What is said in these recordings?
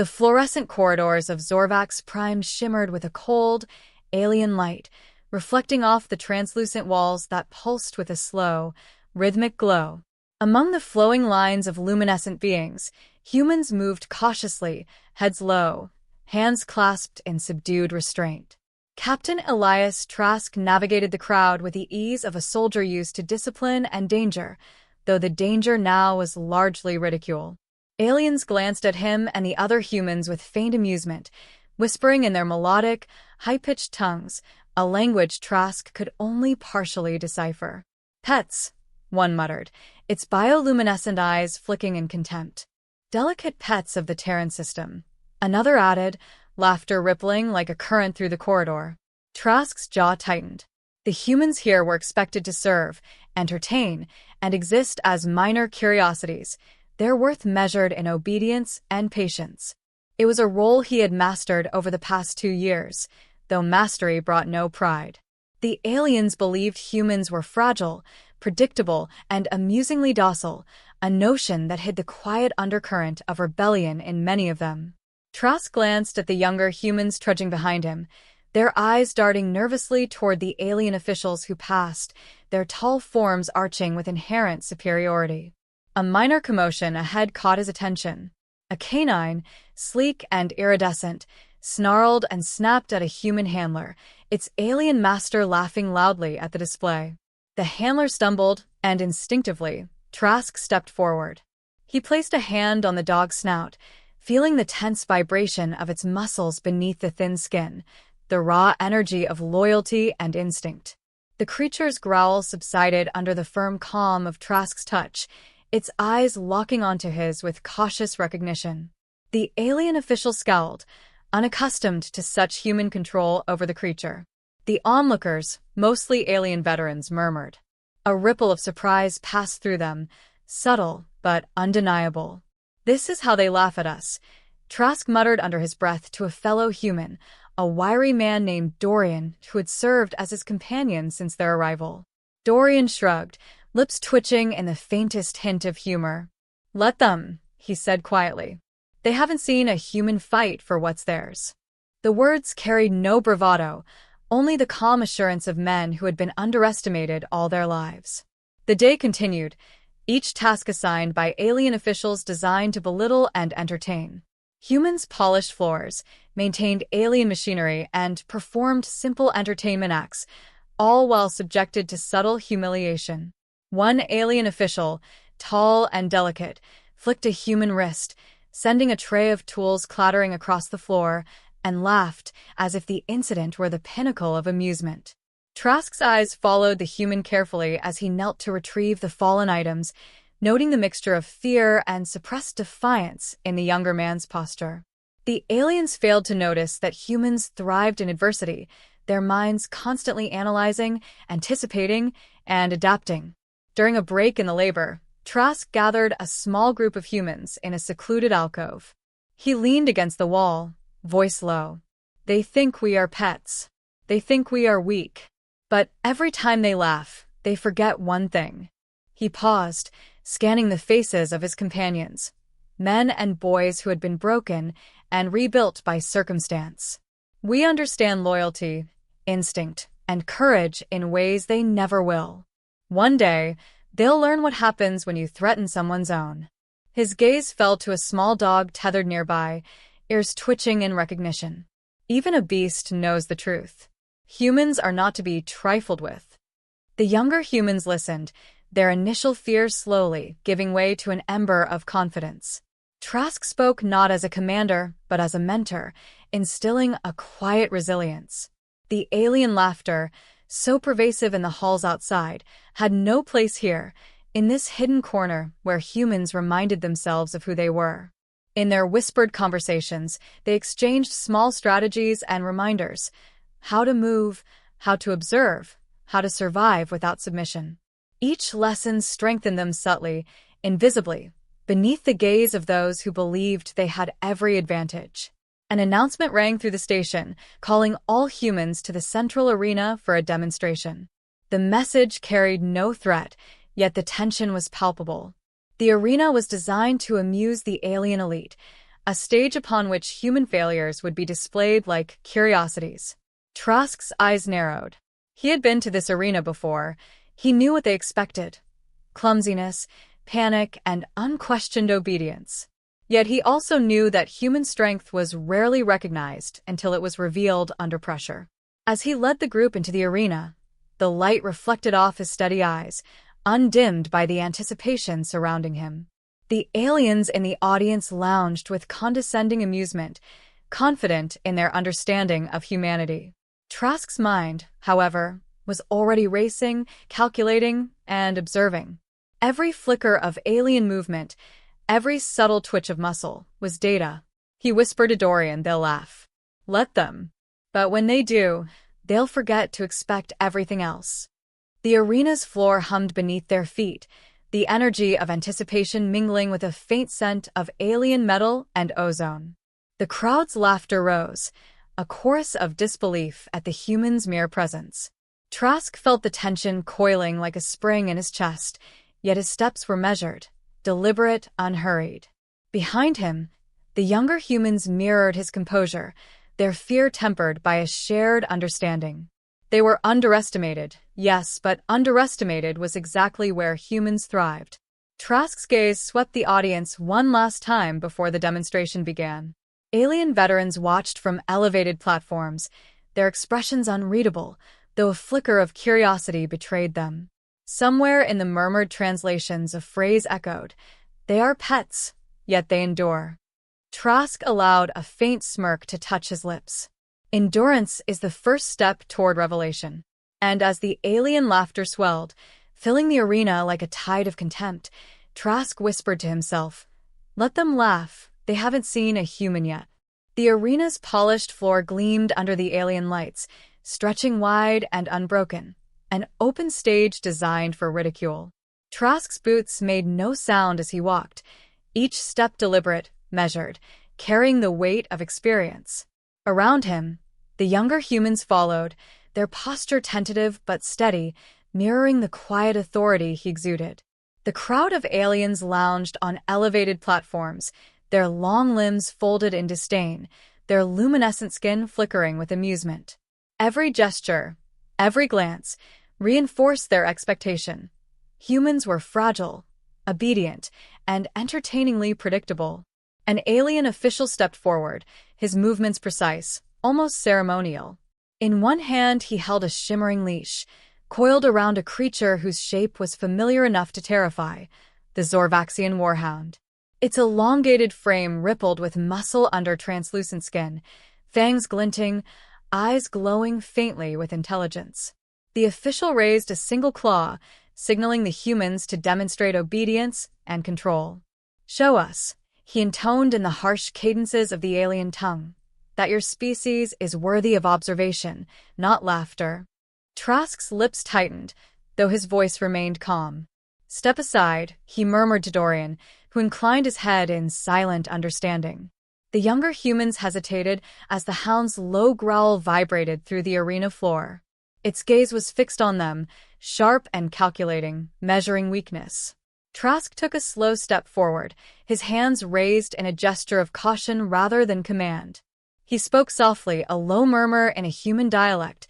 The fluorescent corridors of Zorvax Prime shimmered with a cold, alien light, reflecting off the translucent walls that pulsed with a slow, rhythmic glow. Among the flowing lines of luminescent beings, humans moved cautiously, heads low, hands clasped in subdued restraint. Captain Elias Trask navigated the crowd with the ease of a soldier used to discipline and danger, though the danger now was largely ridicule. Aliens glanced at him and the other humans with faint amusement, whispering in their melodic, high-pitched tongues, a language Trask could only partially decipher. "Pets," one muttered, its bioluminescent eyes flicking in contempt. "Delicate pets of the Terran system," another added, laughter rippling like a current through the corridor. Trask's jaw tightened. The humans here were expected to serve, entertain, and exist as minor curiosities, their worth measured in obedience and patience. It was a role he had mastered over the past 2 years, though mastery brought no pride. The aliens believed humans were fragile, predictable, and amusingly docile, a notion that hid the quiet undercurrent of rebellion in many of them. Trask glanced at the younger humans trudging behind him, their eyes darting nervously toward the alien officials who passed, their tall forms arching with inherent superiority. A minor commotion ahead caught his attention. A canine, sleek and iridescent, snarled and snapped at a human handler, its alien master laughing loudly at the display. The handler stumbled, and instinctively, Trask stepped forward. He placed a hand on the dog's snout, feeling the tense vibration of its muscles beneath the thin skin, the raw energy of loyalty and instinct. The creature's growl subsided under the firm calm of Trask's touch, its eyes locking onto his with cautious recognition. The alien official scowled, unaccustomed to such human control over the creature. The onlookers, mostly alien veterans, murmured. A ripple of surprise passed through them, subtle but undeniable. "This is how they laugh at us," Trask muttered under his breath to a fellow human, a wiry man named Dorian who had served as his companion since their arrival. Dorian shrugged, lips twitching in the faintest hint of humor. "Let them," he said quietly. "They haven't seen a human fight for what's theirs." The words carried no bravado, only the calm assurance of men who had been underestimated all their lives. The day continued, each task assigned by alien officials designed to belittle and entertain. Humans polished floors, maintained alien machinery, and performed simple entertainment acts, all while subjected to subtle humiliation. One alien official, tall and delicate, flicked a human wrist, sending a tray of tools clattering across the floor, and laughed as if the incident were the pinnacle of amusement. Trask's eyes followed the human carefully as he knelt to retrieve the fallen items, noting the mixture of fear and suppressed defiance in the younger man's posture. The aliens failed to notice that humans thrived in adversity, their minds constantly analyzing, anticipating, and adapting. During a break in the labor, Trask gathered a small group of humans in a secluded alcove. He leaned against the wall, voice low. "They think we are pets. They think we are weak. But every time they laugh, they forget one thing." He paused, scanning the faces of his companions, men and boys who had been broken and rebuilt by circumstance. "We understand loyalty, instinct, and courage in ways they never will. One day, they'll learn what happens when you threaten someone's own." His gaze fell to a small dog tethered nearby, ears twitching in recognition. Even a beast knows the truth. Humans are not to be trifled with. The younger humans listened, their initial fears slowly giving way to an ember of confidence. Trask spoke not as a commander, but as a mentor, instilling a quiet resilience. The alien laughter, so pervasive in the halls outside, had no place here, in this hidden corner where humans reminded themselves of who they were. In their whispered conversations, they exchanged small strategies and reminders: how to move, how to observe, how to survive without submission. Each lesson strengthened them subtly, invisibly, beneath the gaze of those who believed they had every advantage. An announcement rang through the station, calling all humans to the central arena for a demonstration. The message carried no threat, yet the tension was palpable. The arena was designed to amuse the alien elite, a stage upon which human failures would be displayed like curiosities. Trask's eyes narrowed. He had been to this arena before. He knew what they expected: clumsiness, panic, and unquestioned obedience. Yet he also knew that human strength was rarely recognized until it was revealed under pressure. As he led the group into the arena, the light reflected off his steady eyes, undimmed by the anticipation surrounding him. The aliens in the audience lounged with condescending amusement, confident in their understanding of humanity. Trask's mind, however, was already racing, calculating, and observing. Every flicker of alien movement, every subtle twitch of muscle, was data. He whispered to Dorian, "They'll laugh. Let them. But when they do, they'll forget to expect everything else." The arena's floor hummed beneath their feet, the energy of anticipation mingling with a faint scent of alien metal and ozone. The crowd's laughter rose, a chorus of disbelief at the humans' mere presence. Trask felt the tension coiling like a spring in his chest, yet his steps were measured, deliberate, unhurried. Behind him, the younger humans mirrored his composure, their fear tempered by a shared understanding. They were underestimated, yes, but underestimated was exactly where humans thrived. Trask's gaze swept the audience one last time before the demonstration began. Alien veterans watched from elevated platforms, their expressions unreadable, though a flicker of curiosity betrayed them. Somewhere in the murmured translations a phrase echoed, "They are pets, yet they endure." Trask allowed a faint smirk to touch his lips. Endurance is the first step toward revelation. And as the alien laughter swelled, filling the arena like a tide of contempt, Trask whispered to himself, "Let them laugh, they haven't seen a human yet." The arena's polished floor gleamed under the alien lights, stretching wide and unbroken, an open stage designed for ridicule. Trask's boots made no sound as he walked, each step deliberate, measured, carrying the weight of experience. Around him, the younger humans followed, their posture tentative but steady, mirroring the quiet authority he exuded. The crowd of aliens lounged on elevated platforms, their long limbs folded in disdain, their luminescent skin flickering with amusement. Every gesture, every glance, reinforced their expectation. Humans were fragile, obedient, and entertainingly predictable. An alien official stepped forward, his movements precise, almost ceremonial. In one hand he held a shimmering leash, coiled around a creature whose shape was familiar enough to terrify, the Zorvaxian warhound. Its elongated frame rippled with muscle under translucent skin, fangs glinting, eyes glowing faintly with intelligence. The official raised a single claw, signaling the humans to demonstrate obedience and control. "Show us," he intoned in the harsh cadences of the alien tongue, "that your species is worthy of observation, not laughter." Trask's lips tightened, though his voice remained calm. "Step aside," he murmured to Dorian, who inclined his head in silent understanding. The younger humans hesitated as the hound's low growl vibrated through the arena floor. Its gaze was fixed on them, sharp and calculating, measuring weakness. Trask took a slow step forward, his hands raised in a gesture of caution rather than command. He spoke softly, a low murmur in a human dialect,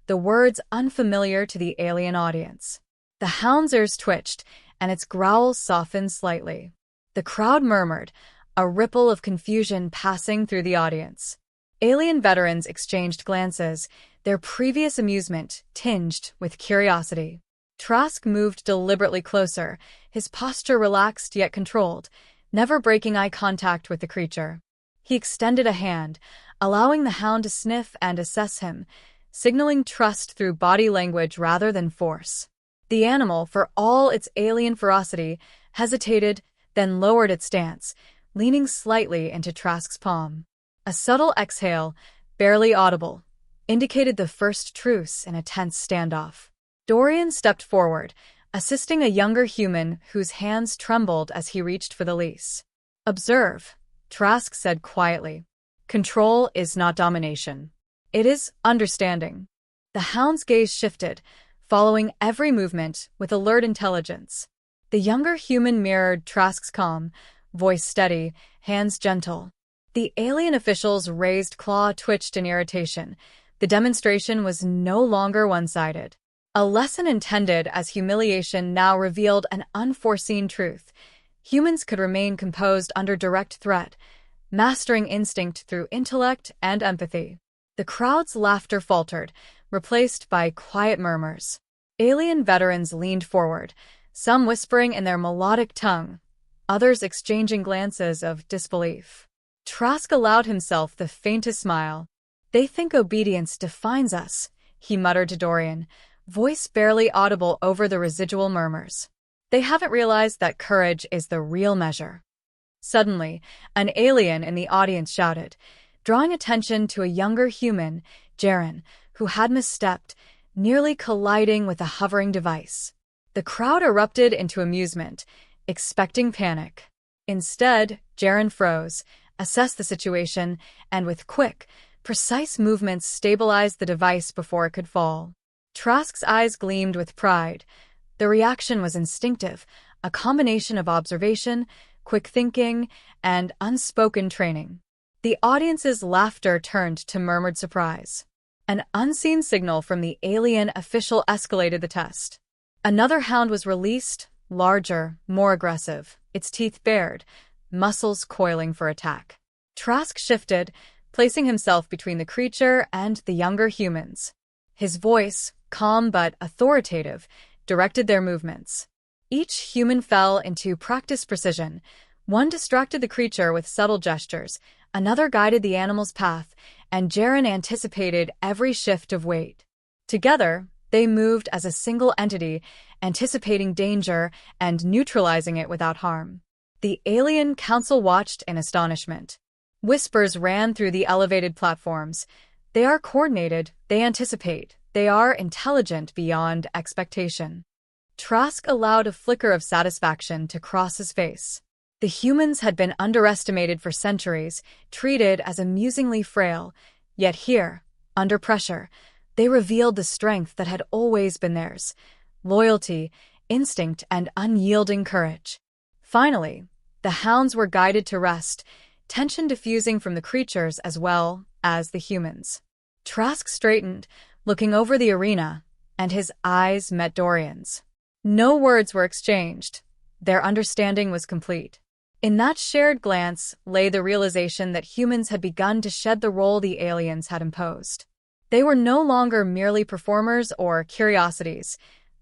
the words unfamiliar to the alien audience. The hound's ears twitched, and its growl softened slightly. The crowd murmured, a ripple of confusion passing through the audience. Alien veterans exchanged glances, their previous amusement tinged with curiosity. Trask moved deliberately closer, his posture relaxed yet controlled, never breaking eye contact with the creature. He extended a hand, allowing the hound to sniff and assess him, signaling trust through body language rather than force. The animal, for all its alien ferocity, hesitated, then lowered its stance, leaning slightly into Trask's palm. A subtle exhale, barely audible, indicated the first truce in a tense standoff. Dorian stepped forward, assisting a younger human whose hands trembled as he reached for the leash. "Observe," Trask said quietly. "Control is not domination. It is understanding." The hound's gaze shifted, following every movement with alert intelligence. The younger human mirrored Trask's calm, voice steady, hands gentle. The alien official's raised claw twitched in irritation. The demonstration was no longer one-sided. A lesson intended as humiliation now revealed an unforeseen truth. Humans could remain composed under direct threat, mastering instinct through intellect and empathy. The crowd's laughter faltered, replaced by quiet murmurs. Alien veterans leaned forward, some whispering in their melodic tongue, others exchanging glances of disbelief. Trask allowed himself the faintest smile. "They think obedience defines us," he muttered to Dorian, voice barely audible over the residual murmurs. "They haven't realized that courage is the real measure." Suddenly, an alien in the audience shouted, drawing attention to a younger human, Jaren, who had misstepped, nearly colliding with a hovering device. The crowd erupted into amusement, expecting panic. Instead, Jaren froze, assessed the situation, and with quick, precise movements stabilized the device before it could fall. Trask's eyes gleamed with pride. The reaction was instinctive, a combination of observation, quick thinking, and unspoken training. The audience's laughter turned to murmured surprise. An unseen signal from the alien official escalated the test. Another hound was released, larger, more aggressive, its teeth bared, muscles coiling for attack. Trask shifted, placing himself between the creature and the younger humans. His voice, calm but authoritative, directed their movements. Each human fell into practiced precision. One distracted the creature with subtle gestures, another guided the animal's path, and Jaren anticipated every shift of weight. Together, they moved as a single entity, anticipating danger and neutralizing it without harm. The alien council watched in astonishment. Whispers ran through the elevated platforms. "They are coordinated, they anticipate, they are intelligent beyond expectation." Trask allowed a flicker of satisfaction to cross his face. The humans had been underestimated for centuries, treated as amusingly frail, yet here, under pressure, they revealed the strength that had always been theirs: loyalty, instinct, and unyielding courage. Finally, the hounds were guided to rest, tension diffusing from the creatures as well as the humans. Trask straightened, looking over the arena, and his eyes met Dorian's. No words were exchanged. Their understanding was complete. In that shared glance lay the realization that humans had begun to shed the role the aliens had imposed. They were no longer merely performers or curiosities.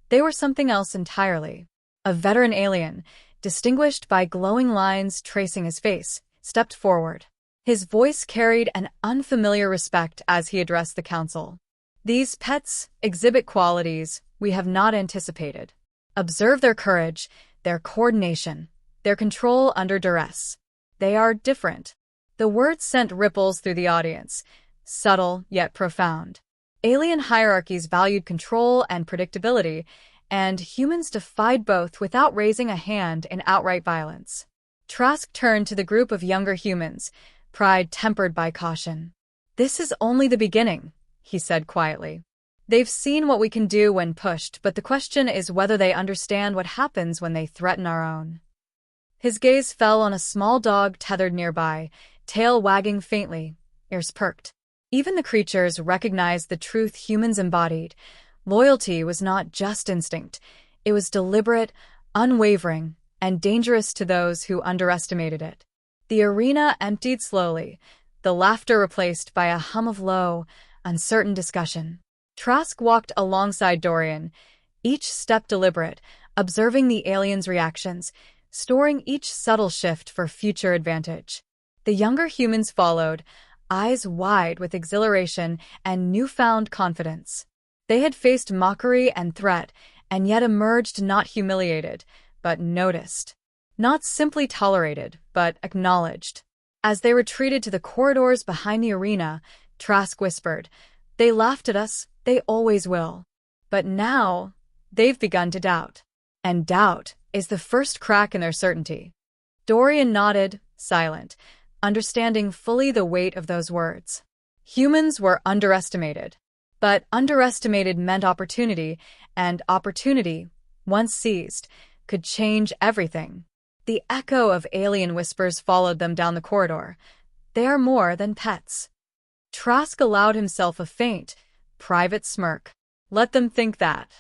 They were something else entirely. A veteran alien, distinguished by glowing lines tracing his face, stepped forward. His voice carried an unfamiliar respect as he addressed the council. "These pets exhibit qualities we have not anticipated. Observe their courage, their coordination, their control under duress. They are different." The words sent ripples through the audience, subtle yet profound. Alien hierarchies valued control and predictability, and humans defied both without raising a hand in outright violence. Trask turned to the group of younger humans, pride tempered by caution. "This is only the beginning," he said quietly. "They've seen what we can do when pushed, but the question is whether they understand what happens when they threaten our own." His gaze fell on a small dog tethered nearby, tail wagging faintly, ears perked. Even the creatures recognized the truth humans embodied. Loyalty was not just instinct. It was deliberate, unwavering, and dangerous to those who underestimated it. The arena emptied slowly, the laughter replaced by a hum of low, uncertain discussion. Trask walked alongside Dorian, each step deliberate, observing the aliens' reactions, storing each subtle shift for future advantage. The younger humans followed, eyes wide with exhilaration and newfound confidence. They had faced mockery and threat, and yet emerged not humiliated, but noticed. Not simply tolerated, but acknowledged. As they retreated to the corridors behind the arena, Trask whispered, "They laughed at us, they always will. But now, they've begun to doubt. And doubt is the first crack in their certainty." Dorian nodded, silent, understanding fully the weight of those words. Humans were underestimated. But underestimated meant opportunity, and opportunity, once seized, could change everything. The echo of alien whispers followed them down the corridor. They are more than pets. Trask allowed himself a faint, private smirk. Let them think that.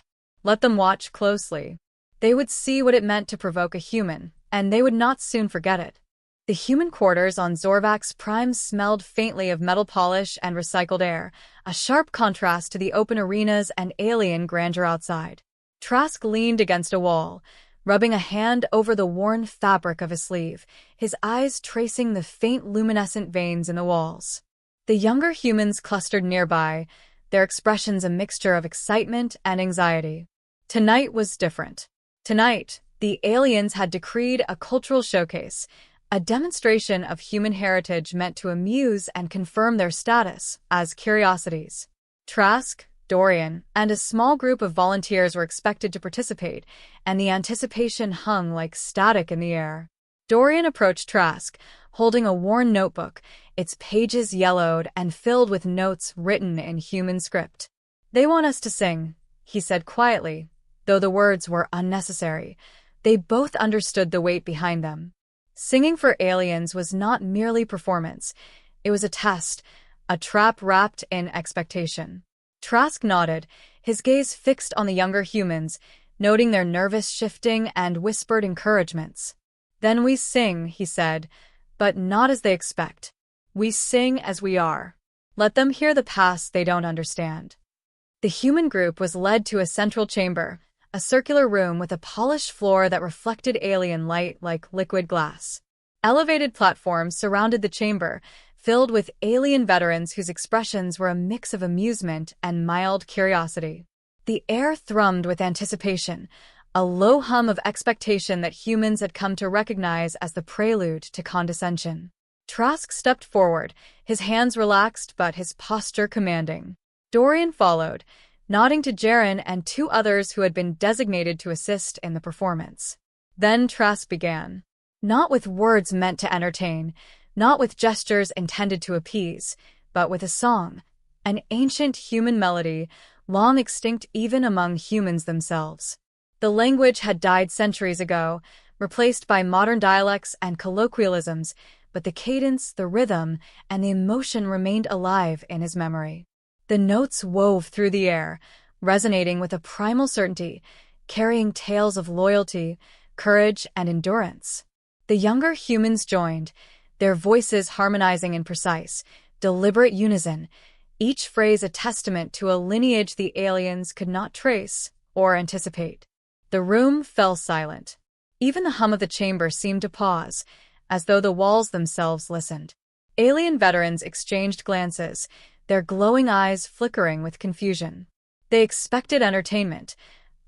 Let them watch closely. They would see what it meant to provoke a human, and they would not soon forget it. The human quarters on Zorvax Prime smelled faintly of metal polish and recycled air, a sharp contrast to the open arenas and alien grandeur outside. Trask leaned against a wall, rubbing a hand over the worn fabric of his sleeve, his eyes tracing the faint luminescent veins in the walls. The younger humans clustered nearby, their expressions a mixture of excitement and anxiety. Tonight was different. Tonight, the aliens had decreed a cultural showcase, a demonstration of human heritage meant to amuse and confirm their status as curiosities. Trask, Dorian, and a small group of volunteers were expected to participate, and the anticipation hung like static in the air. Dorian approached Trask, holding a worn notebook, its pages yellowed and filled with notes written in human script. "They want us to sing," he said quietly, though the words were unnecessary. They both understood the weight behind them. Singing for aliens was not merely performance. It was a test, a trap wrapped in expectation. Trask nodded, his gaze fixed on the younger humans, noting their nervous shifting and whispered encouragements. "Then we sing," he said, "but not as they expect. We sing as we are. Let them hear the past they don't understand." The human group was led to a central chamber, a circular room with a polished floor that reflected alien light like liquid glass. Elevated platforms surrounded the chamber, filled with alien veterans whose expressions were a mix of amusement and mild curiosity. The air thrummed with anticipation, a low hum of expectation that humans had come to recognize as the prelude to condescension. Trask stepped forward, his hands relaxed but his posture commanding. Dorian followed, nodding to Jaren and two others who had been designated to assist in the performance. Then Trask began. Not with words meant to entertain, not with gestures intended to appease, but with a song, an ancient human melody, long extinct even among humans themselves. The language had died centuries ago, replaced by modern dialects and colloquialisms, but the cadence, the rhythm, and the emotion remained alive in his memory. The notes wove through the air, resonating with a primal certainty, carrying tales of loyalty, courage, and endurance. The younger humans joined, their voices harmonizing in precise, deliberate unison, each phrase a testament to a lineage the aliens could not trace or anticipate. The room fell silent. Even the hum of the chamber seemed to pause, as though the walls themselves listened. Alien veterans exchanged glances, their glowing eyes flickering with confusion. They expected entertainment,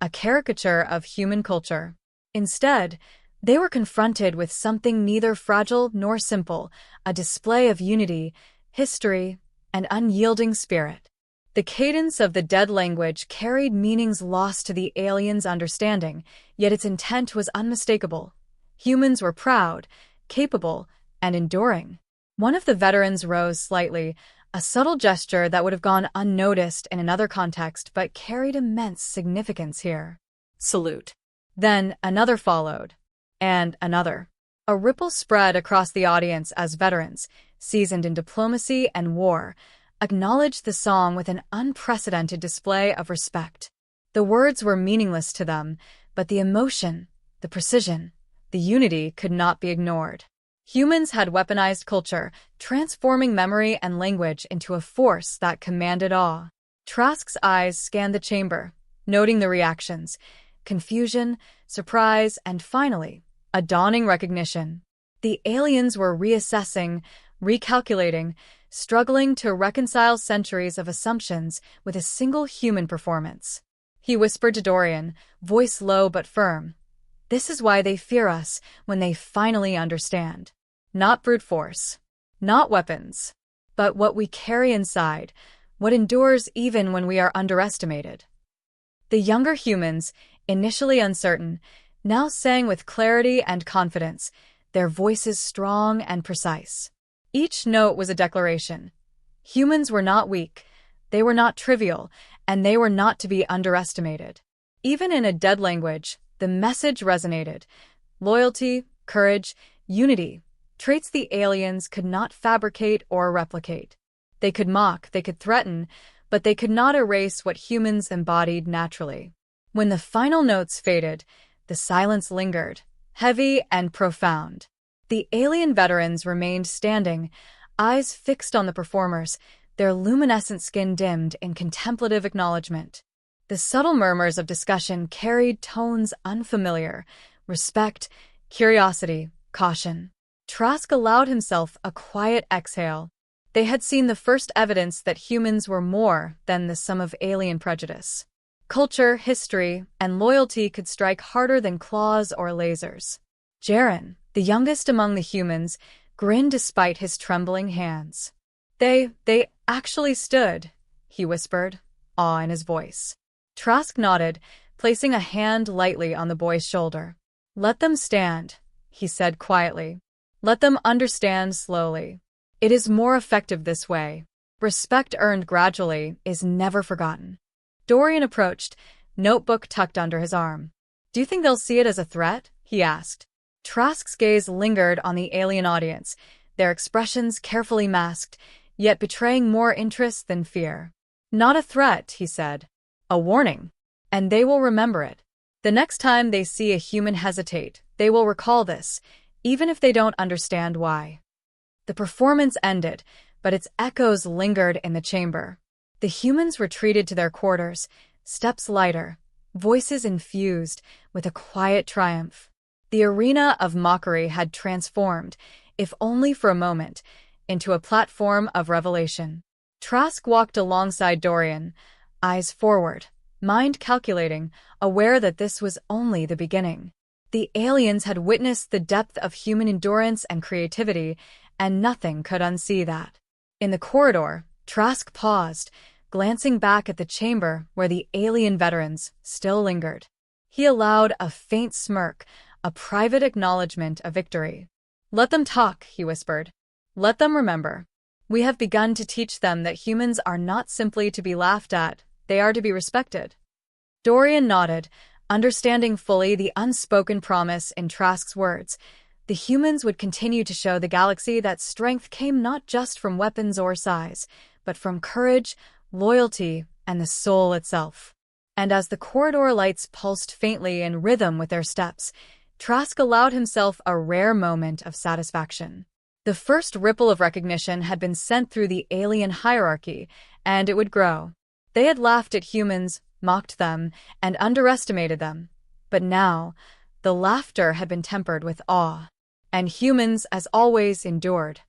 a caricature of human culture. Instead, they were confronted with something neither fragile nor simple, a display of unity, history, and unyielding spirit. The cadence of the dead language carried meanings lost to the aliens' understanding, yet its intent was unmistakable. Humans were proud, capable, and enduring. One of the veterans rose slightly, a subtle gesture that would have gone unnoticed in another context but carried immense significance here. Salute. Then another followed. And another. A ripple spread across the audience as veterans, seasoned in diplomacy and war, acknowledged the song with an unprecedented display of respect. The words were meaningless to them, but the emotion, the precision, the unity could not be ignored. Humans had weaponized culture, transforming memory and language into a force that commanded awe. Trask's eyes scanned the chamber, noting the reactions: confusion, surprise, and finally, a dawning recognition. The aliens were reassessing, recalculating, struggling to reconcile centuries of assumptions with a single human performance. He whispered to Dorian, voice low but firm, "This is why they fear us when they finally understand. Not brute force, not weapons, but what we carry inside, what endures even when we are underestimated." The younger humans, initially uncertain, now sang with clarity and confidence, their voices strong and precise. Each note was a declaration. Humans were not weak, they were not trivial, and they were not to be underestimated. Even in a dead language, the message resonated: loyalty, courage, unity, traits the aliens could not fabricate or replicate. They could mock, they could threaten, but they could not erase what humans embodied naturally. When the final notes faded, the silence lingered, heavy and profound. The alien veterans remained standing, eyes fixed on the performers, their luminescent skin dimmed in contemplative acknowledgement. The subtle murmurs of discussion carried tones unfamiliar: respect, curiosity, caution. Trask allowed himself a quiet exhale. They had seen the first evidence that humans were more than the sum of alien prejudice. Culture, history, and loyalty could strike harder than claws or lasers. Jaren, the youngest among the humans, grinned despite his trembling hands. They actually stood, he whispered, awe in his voice. Trask nodded, placing a hand lightly on the boy's shoulder. Let them stand, he said quietly. Let them understand slowly. It is more effective this way. Respect earned gradually is never forgotten. Dorian approached, notebook tucked under his arm. Do you think they'll see it as a threat? He asked. Trask's gaze lingered on the alien audience, their expressions carefully masked, yet betraying more interest than fear. Not a threat, he said. A warning. And they will remember it. The next time they see a human hesitate, they will recall this, even if they don't understand why. The performance ended, but its echoes lingered in the chamber. The humans retreated to their quarters, steps lighter, voices infused with a quiet triumph. The arena of mockery had transformed, if only for a moment, into a platform of revelation. Trask walked alongside Dorian, eyes forward, mind calculating, aware that this was only the beginning. The aliens had witnessed the depth of human endurance and creativity, and nothing could unsee that. In the corridor, Trask paused, glancing back at the chamber where the alien veterans still lingered. He allowed a faint smirk, a private acknowledgement of victory. Let them talk, he whispered. Let them remember. We have begun to teach them that humans are not simply to be laughed at, they are to be respected. Dorian nodded, understanding fully the unspoken promise in Trask's words. The humans would continue to show the galaxy that strength came not just from weapons or size, but from courage, loyalty, and the soul itself. And as the corridor lights pulsed faintly in rhythm with their steps, Trask allowed himself a rare moment of satisfaction. The first ripple of recognition had been sent through the alien hierarchy, and it would grow. They had laughed at humans, mocked them, and underestimated them. But now, the laughter had been tempered with awe, and humans, as always, endured.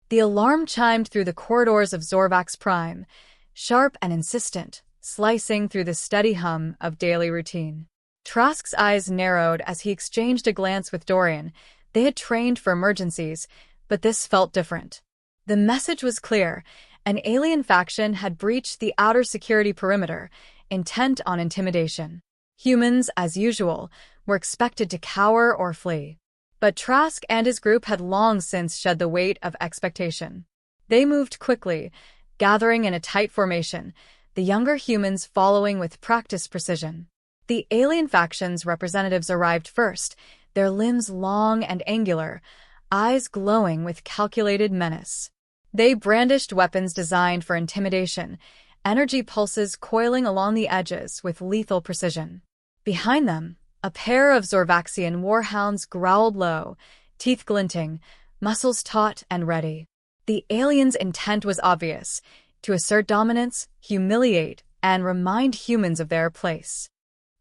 The alarm chimed through the corridors of Zorvax Prime, sharp and insistent, slicing through the steady hum of daily routine. Trask's eyes narrowed as he exchanged a glance with Dorian. They had trained for emergencies, but this felt different. The message was clear. An alien faction had breached the outer security perimeter, intent on intimidation. Humans, as usual, were expected to cower or flee. But Trask and his group had long since shed the weight of expectation. They moved quickly, gathering in a tight formation, the younger humans following with practiced precision. The alien faction's representatives arrived first, their limbs long and angular, eyes glowing with calculated menace. They brandished weapons designed for intimidation, energy pulses coiling along the edges with lethal precision. Behind them, a pair of Zorvaxian warhounds growled low, teeth glinting, muscles taut and ready. The aliens' intent was obvious: to assert dominance, humiliate, and remind humans of their place.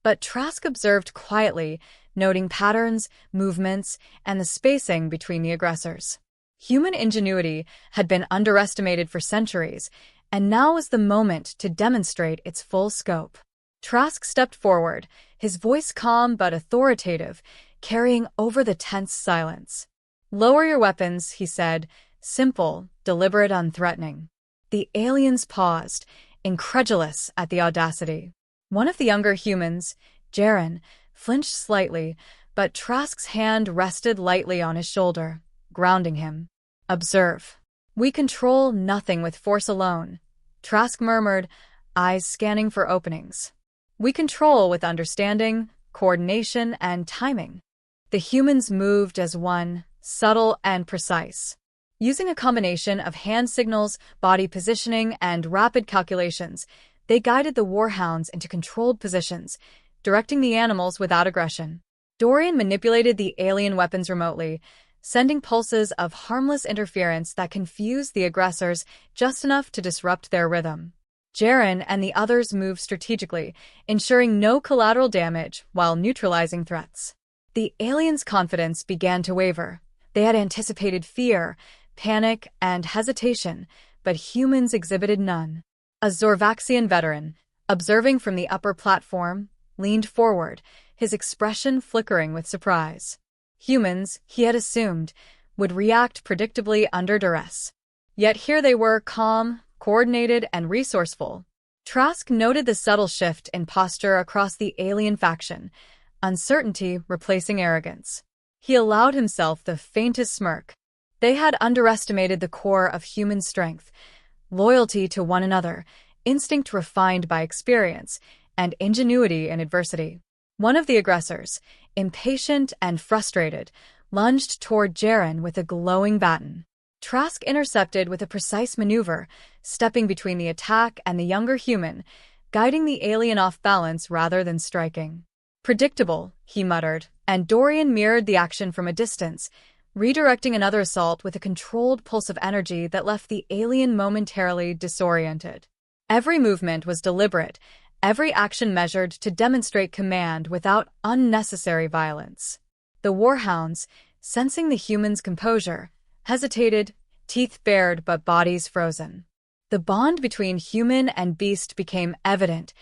But Trask observed quietly, noting patterns, movements, and the spacing between the aggressors. Human ingenuity had been underestimated for centuries, and now was the moment to demonstrate its full scope. Trask stepped forward, his voice calm but authoritative, carrying over the tense silence. "Lower your weapons," he said, simple, deliberate, unthreatening. The aliens paused, incredulous at the audacity. One of the younger humans, Jaren, flinched slightly, but Trask's hand rested lightly on his shoulder, grounding him. "Observe. We control nothing with force alone," Trask murmured, eyes scanning for openings. "We control with understanding, coordination, and timing." The humans moved as one, subtle and precise. Using a combination of hand signals, body positioning, and rapid calculations, they guided the warhounds into controlled positions, directing the animals without aggression. Dorian manipulated the alien weapons remotely, sending pulses of harmless interference that confused the aggressors just enough to disrupt their rhythm. Jaren and the others moved strategically, ensuring no collateral damage while neutralizing threats. The aliens' confidence began to waver. They had anticipated fear, panic, and hesitation, but humans exhibited none. A Zorvaxian veteran, observing from the upper platform, leaned forward, his expression flickering with surprise. Humans, he had assumed, would react predictably under duress. Yet here they were, calm, coordinated, and resourceful. Trask noted the subtle shift in posture across the alien faction, uncertainty replacing arrogance. He allowed himself the faintest smirk. They had underestimated the core of human strength, loyalty to one another, instinct refined by experience, and ingenuity in adversity. One of the aggressors, impatient and frustrated, lunged toward Jaren with a glowing baton. Trask intercepted with a precise maneuver, stepping between the attack and the younger human, guiding the alien off balance rather than striking. Predictable, he muttered, and Dorian mirrored the action from a distance, redirecting another assault with a controlled pulse of energy that left the alien momentarily disoriented. Every movement was deliberate, every action measured to demonstrate command without unnecessary violence. The warhounds, sensing the human's composure, hesitated, teeth bared but bodies frozen. The bond between human and beast became evident,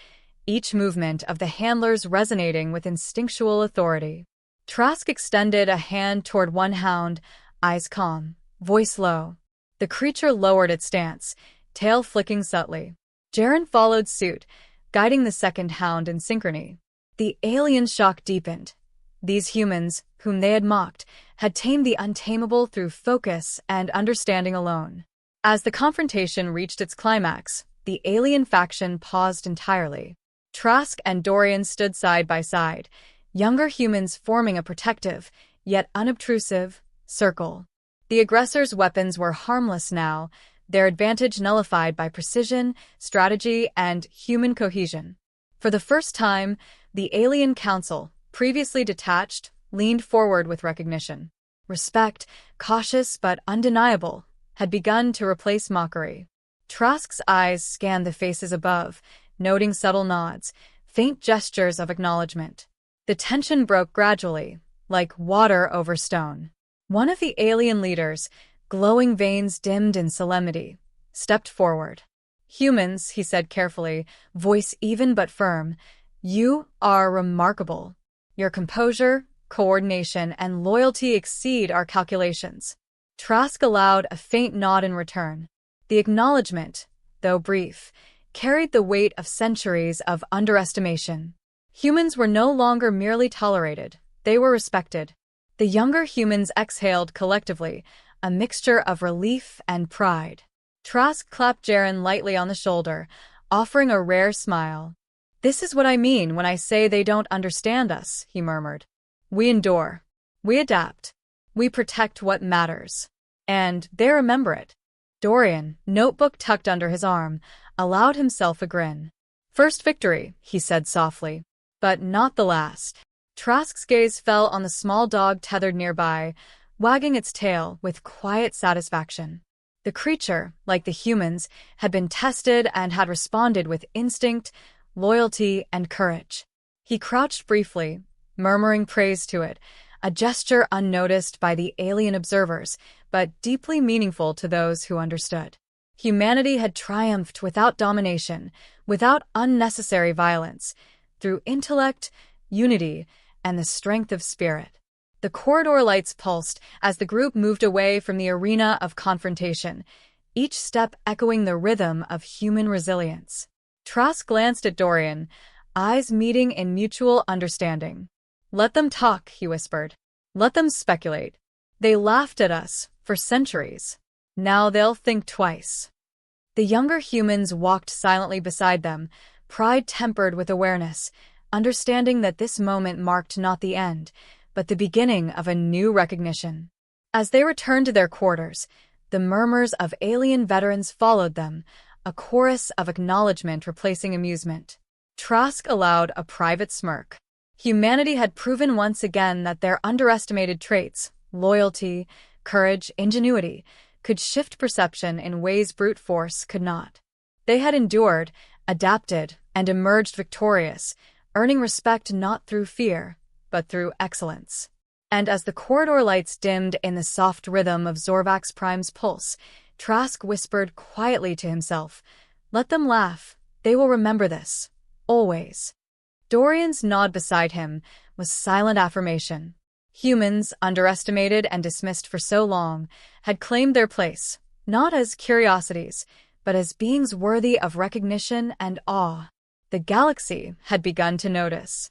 each movement of the handlers resonating with instinctual authority. Trask extended a hand toward one hound, eyes calm, voice low. The creature lowered its stance, tail flicking subtly. Jaren followed suit, guiding the second hound in synchrony. The alien's shock deepened. These humans, whom they had mocked, had tamed the untamable through focus and understanding alone. As the confrontation reached its climax, the alien faction paused entirely. Trask and Dorian stood side by side, younger humans forming a protective, yet unobtrusive, circle. The aggressors' weapons were harmless now, their advantage nullified by precision, strategy, and human cohesion. For the first time, the alien council, previously detached, leaned forward with recognition. Respect, cautious but undeniable, had begun to replace mockery. Trask's eyes scanned the faces above, noting subtle nods, faint gestures of acknowledgement. The tension broke gradually, like water over stone. One of the alien leaders, glowing veins dimmed in solemnity, stepped forward. "Humans," he said carefully, voice even but firm, "you are remarkable. Your composure, coordination, and loyalty exceed our calculations." Trask allowed a faint nod in return. The acknowledgement, though brief, carried the weight of centuries of underestimation. Humans were no longer merely tolerated, they were respected. The younger humans exhaled collectively, a mixture of relief and pride. Trask clapped Jaren lightly on the shoulder, offering a rare smile. "This is what I mean when I say they don't understand us," he murmured. "We endure. We adapt. We protect what matters. And they remember it." Dorian, notebook tucked under his arm, allowed himself a grin. "First victory," he said softly, "but not the last." Trask's gaze fell on the small dog tethered nearby, wagging its tail with quiet satisfaction. The creature, like the humans, had been tested and had responded with instinct, loyalty, and courage. He crouched briefly, murmuring praise to it, a gesture unnoticed by the alien observers, but deeply meaningful to those who understood. Humanity had triumphed without domination, without unnecessary violence, through intellect, unity, and the strength of spirit. The corridor lights pulsed as the group moved away from the arena of confrontation, each step echoing the rhythm of human resilience. Trask glanced at Dorian, eyes meeting in mutual understanding. "Let them talk," he whispered. "Let them speculate. They laughed at us for centuries. Now they'll think twice." The younger humans walked silently beside them, pride tempered with awareness, understanding that this moment marked not the end, but the beginning of a new recognition. As they returned to their quarters, the murmurs of alien veterans followed them, a chorus of acknowledgement replacing amusement. Trask allowed a private smirk. Humanity had proven once again that their underestimated traits, loyalty, courage, ingenuity, could shift perception in ways brute force could not. They had endured, adapted, and emerged victorious, earning respect not through fear, but through excellence. And as the corridor lights dimmed in the soft rhythm of Zorvax Prime's pulse, Trask whispered quietly to himself, "Let them laugh. They will remember this. Always." Dorian's nod beside him was silent affirmation. Humans, underestimated and dismissed for so long, had claimed their place, not as curiosities, but as beings worthy of recognition and awe. The galaxy had begun to notice.